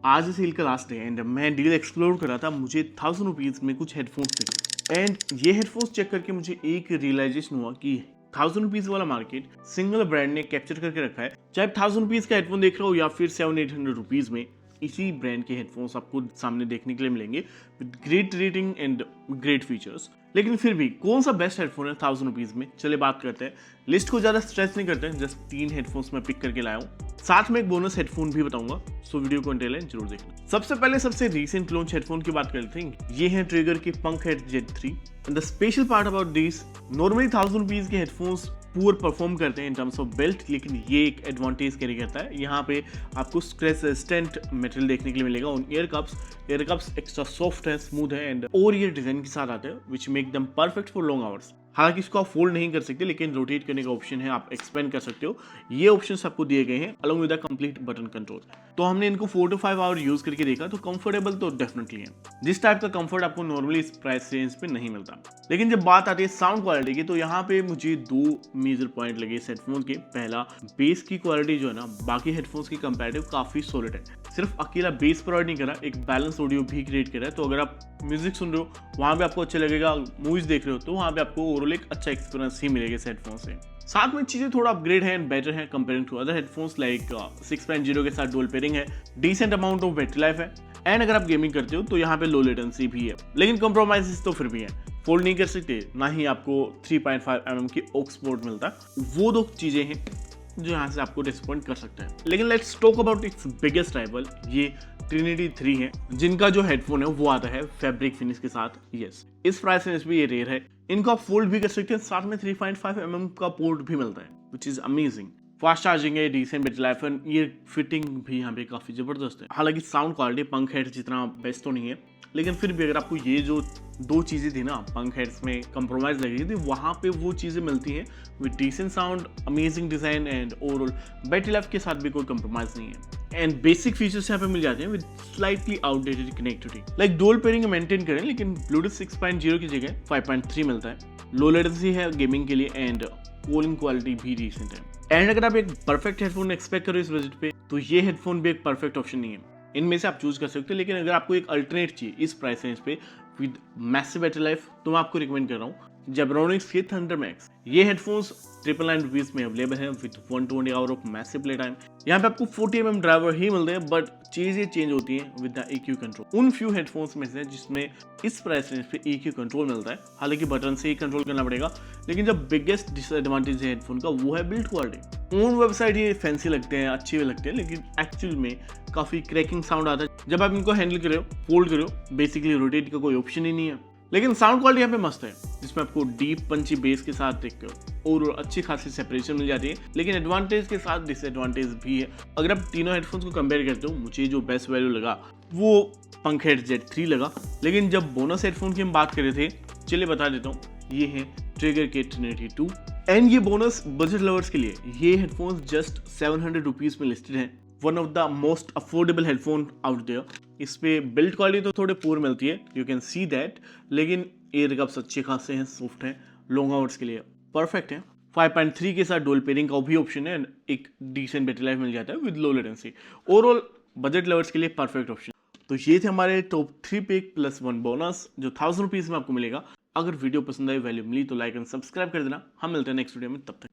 आज सेल का last day and मैं डील एक्सप्लोर कर रहा था। मुझे 1000 रुपीज़ में कुछ हेडफोन्स दिखे एंड ये हेडफोन्स चेक करके मुझे एक रियलाइजेशन हुआ कि 1000 रुपीज़ वाला मार्केट सिंगल ब्रांड ने कैप्चर करके रखा है। चाहे 1000 रुपीज़ का हेडफोन देख रहे हो या फिर 700-800 रुपीज़ में, इसी ब्रांड के हेडफोन्स आपको सामने देखने के लिए मिलेंगे with great rating and great features. लेकिन फिर भी कौन सा बेस्ट हेडफोन है 1000 रुपीज़ में, चले बात करते हैं। लिस्ट को ज़्यादा स्ट्रेच नहीं करते हैं, जस्ट 3 हेडफोन्स मैं पिक करके लाया हूँ, साथ में एक बोनस हेडफोन भी बताऊंगा, सो वीडियो को अंटिल एंड जरूर देखना। सबसे पहले सबसे रीसेंट लॉन्च हेडफोन की बात करते हैं। ये है ट्रिगर के पंकहेड Z3 and the special part about this, normally 1000 rupees के हेडफोन्स पुअर परफॉर्म करते हैं इन टर्म्स ऑफ बेल्ट, लेकिन ये एक एडवांटेज कैरी करता है। यहाँ पे आपको स्क्रैच रेजिस्टेंट मटेरियल देखने के लिए मिलेगा on year cups extra soft है, स्मूथ है एंड और ये डिजाइन के साथ आते हैं which make them perfect for long hours. हालांकि इसको आप फोल्ड नहीं कर सकते, लेकिन रोटेट करने का ऑप्शन है, आप एक्सपेंड कर सकते हो। ये ऑप्शंस आपको दिए गए हैं along with the complete button control. तो हमने इनको 4 to 5 आवर यूज करके देखा, तो कंफर्टेबल तो डेफिनेटली है। जिस टाइप का कंफर्ट आपको नॉर्मली इस प्राइस रेंज पे नहीं मिलता। लेकिन जब बात आती है साउंड क्वालिटी की, तो यहाँ पे मुझे 2 मेजर पॉइंट लगे इस हेडफोन के। पहला, बेस की क्वालिटी जो है ना, बाकी हेडफोन्स की कंपैरेटिव काफी सॉलिड है। सिर्फ अकेला बेस प्रोवाइड नहीं करा, एक बैलेंस ऑडियो भी क्रिएट करा है। तो अगर आप म्यूजिक सुन रहे हो वहाँ पे आपको अच्छा लगेगा, मूवीज देख रहे हो तो वहाँ पे आपको ओवरऑल एक अच्छा एक्सपीरियंस ही मिलेगा इस हेडफोन से। साथ में चीजें थोड़ा अपग्रेड है एंड बेटर है comparing to other headphones like 6.0 के साथ डुअल पेयरिंग है, decent amount of battery life है एंड अगर आप गेमिंग करते हो तो यहाँ पे लो लेटेंसी भी है। लेकिन कंप्रोमाइजेस तो फिर भी है, फोल्ड नहीं कर सकते, ना ही आपको 3.5 mm की ऑक्स पोर्ट मिलता है। वो 2 चीजें हैं जो यहाँ से आपको डिसअपॉइंट कर सकता है। लेकिन let's talk about it's biggest rival, ये ट्रिनिटी 3 है, जिनका जो हेडफोन है वो आता है फैब्रिक फिनिश के साथ। यस, इस प्राइस रेंज पे ये रेयर है। इनको आप फोल्ड भी कर सकते हैं, साथ में 3.5 mm का पोर्ट भी मिलता है which is amazing. Fast charging है, डिसेंट बैटरी लाइफ है, ये फिटिंग भी यहाँ पे काफी जबरदस्त है। हालांकि साउंड क्वालिटी पंकहेड जितना बेस्ट तो नहीं है, लेकिन फिर भी अगर आपको ये जो 2 चीजें थी ना पंकहेड्स में कंप्रोमाइज लग रही थी, वहां पे वो चीजें मिलती हैं with decent sound, amazing design and overall battery life के साथ भी कोई कंप्रोमाइज नहीं है। एंड बेसिक फीचर्स यहाँ पे मिल जाते हैं with slightly outdated connectivity, like dual pairing maintain करें, लेकिन ब्लूटूथ 6.0 की जगह 5.3 मिलता है। लो लेटेंसी है गेमिंग के लिए एंड कूलिंग क्वालिटी भी डिसेंट है। एंड अगर आप एक परफेक्ट हेडफोन एक्सपेक्ट करो इस बजट पे, तो ये हेडफोन भी एक परफेक्ट ऑप्शन नहीं है। इनमें से आप चूज कर सकते हो, लेकिन अगर आपको एक अल्टरनेट चाहिए इस प्राइस रेंज पे विद मैसिव बैटरी लाइफ, तो मैं आपको रिकमेंड कर रहा हूँ जेब्रोनिक्स के थंडर मैक्स। ये हेडफोन्स 999 रुपीज में अवेलेबल है with 120 hour of massive play time. यहाँ पे आपको 40 mm ड्राइवर ही मिलते हैं, बट चीजें चेंज होती हैं विद द EQ कंट्रोल। उन फ्यू हेडफोन्स में से जिसमें इस प्राइस रेंज पे EQ कंट्रोल मिलता है, हालांकि बटन से ही कंट्रोल करना पड़ेगा। लेकिन जब बिगेस्ट डिसएडवांटेज है हेडफोन का, वो है बिल्ड क्वालिटी। ऑन वेबसाइट ये फैंसी लगते हैं, अच्छे लगते हैं, लेकिन एक्चुअल में काफी क्रैकिंग साउंड आता है जब आप इनको हैंडल करो, फोल्ड करो। बेसिकली रोटेट का कोई ऑप्शन ही नहीं है। लेकिन साउंड क्वालिटी यहाँ पे मस्त है, जिसमें आपको डीप पंची बेस के साथ एक और अच्छी खासी सेपरेशन मिल जाती है। लेकिन एडवांटेज के साथ डिसएडवांटेज भी है। अगर आप तीनों हेडफोन्स को कंपेयर करते हो, मुझे जो बेस्ट वैल्यू लगा वो पंकहेड Z3 लगा। लेकिन जब बोनस हेडफोन की हम बात कर रहे थे, चलिए बता देता हूँ, ये है ट्रिगर के ट्रिनिटी 2 एंड ये बोनस बजट लवर्स के लिए ये हेडफोन्स जस्ट 700 रुपीज में लिस्टेड है। One of the most affordable headphone out there. इस पे बिल्ड क्वालिटी तो थोड़े पूर मिलती है, यू कैन सी दैट, लेकिन एयर कप्स अच्छे खासे हैं, सॉफ्ट हैं, लॉन्ग आवर्स के लिए परफेक्ट है। 5.3 के साथ डुअल पेयरिंग का भी ऑप्शन है, एक डिसेंट बैटरी लाइफ मिल जाता है with low latency. Overall budget lovers के लिए परफेक्ट ऑप्शन। तो ये थे हमारे टॉप 3 पिक प्लस 1 बोनस जो 1000 रुपीज में आपको मिलेगा। अगर वीडियो पसंद आई, वैल्यू मिली, तो लाइक एंड सब्सक्राइब कर देना। हम मिलते हैं नेक्स्ट वीडियो में, तब तक।